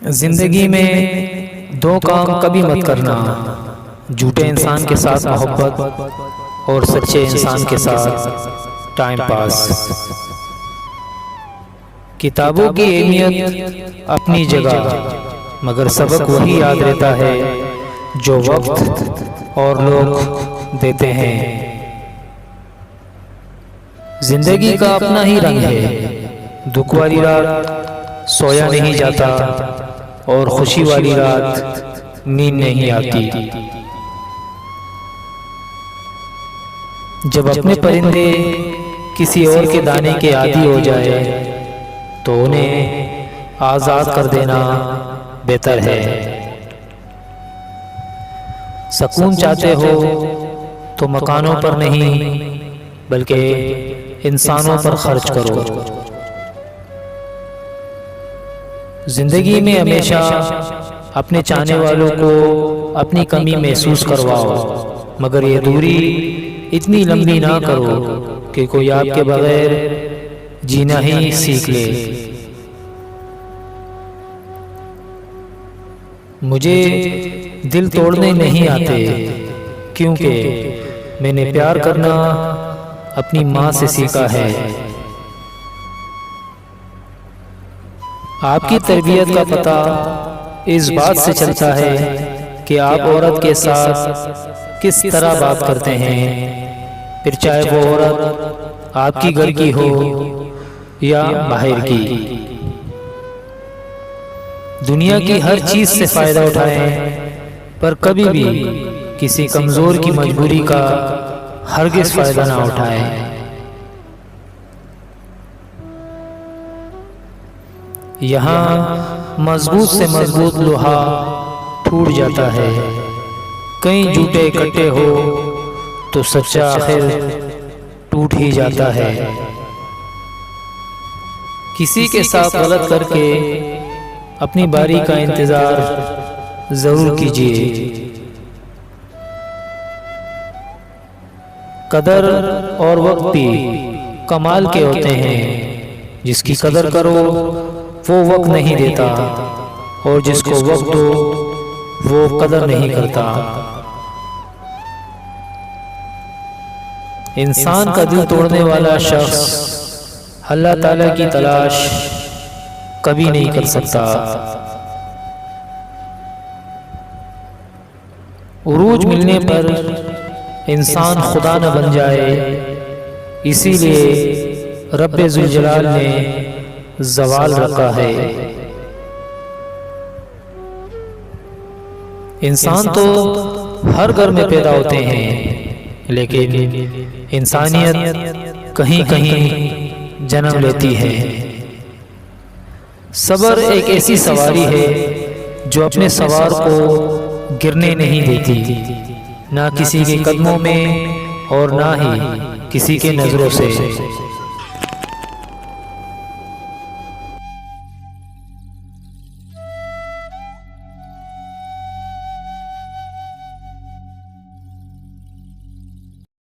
زندگی میں دو کام کبھی مت کرنا، جھوٹے انسان کے ساتھ محبت اور سچے انسان کے ساتھ ٹائم پاس۔ کتابوں کی اہمیت اپنی جگہ، مگر سبق وہی یاد رہتا ہے جو وقت اور لوگ دیتے ہیں۔ زندگی کا اپنا ہی رنگ ہے، دکھ والی رات سویا نہیں جاتا اور خوشی والی رات نیند نہیں آتی۔ جب اپنے پرندے کسی اور کے دانے کے عادی ہو جائے تو انہیں آزاد کر دینا بہتر ہے۔ سکون چاہتے ہو تو مکانوں پر نہیں بلکہ انسانوں پر خرچ کرو۔ زندگی میں ہمیشہ اپنے چاہنے والوں کو اپنی کمی محسوس کرواؤ، مگر یہ دوری اتنی لمبی نہ کرو کہ کوئی آپ کے بغیر جینا ہی سیکھ لے۔ مجھے دل توڑنے نہیں آتے کیونکہ میں نے پیار کرنا اپنی ماں سے سیکھا ہے۔ آپ کی تربیت کا پتہ اس بات سے چلتا ہے کہ آپ عورت کے ساتھ کس طرح بات کرتے ہیں، پھر چاہے وہ عورت آپ کی گھر کی ہو یا باہر کی۔ دنیا کی ہر چیز سے فائدہ اٹھائیں، پر کبھی بھی کسی کمزور کی مجبوری کا ہرگز فائدہ نہ اٹھائیں۔ یہاں مضبوط سے مضبوط لوہا ٹوٹ جاتا ہے، کہیں جھوٹے اکٹھے ہو تو سچا آخر ٹوٹ ہی جاتا ہے۔ کسی کے ساتھ غلط کر کے اپنی باری کا انتظار ضرور کیجیے۔ قدر اور وقت بھی کمال کے ہوتے ہیں، جس کی قدر کرو وہ وقت نہیں دیتا اور جس کو وقت دو وہ قدر نہیں کرتا۔ انسان کا دل توڑنے والا شخص اللہ تعالیٰ کی تلاش کبھی نہیں کر سکتا۔ عروج ملنے پر انسان خدا نہ بن جائے، اسی لیے رب ذوالجلال نے زوال رکھا ہے۔ انسان تو ہر گھر میں پیدا ہوتے ہیں، لیکن انسانیت کہیں کہیں جنم لیتی ہے۔ صبر ایک ایسی سواری ہے جو اپنے سوار کو گرنے نہیں دیتی، نہ کسی کے قدموں میں اور نہ ہی کسی کے نظروں سے۔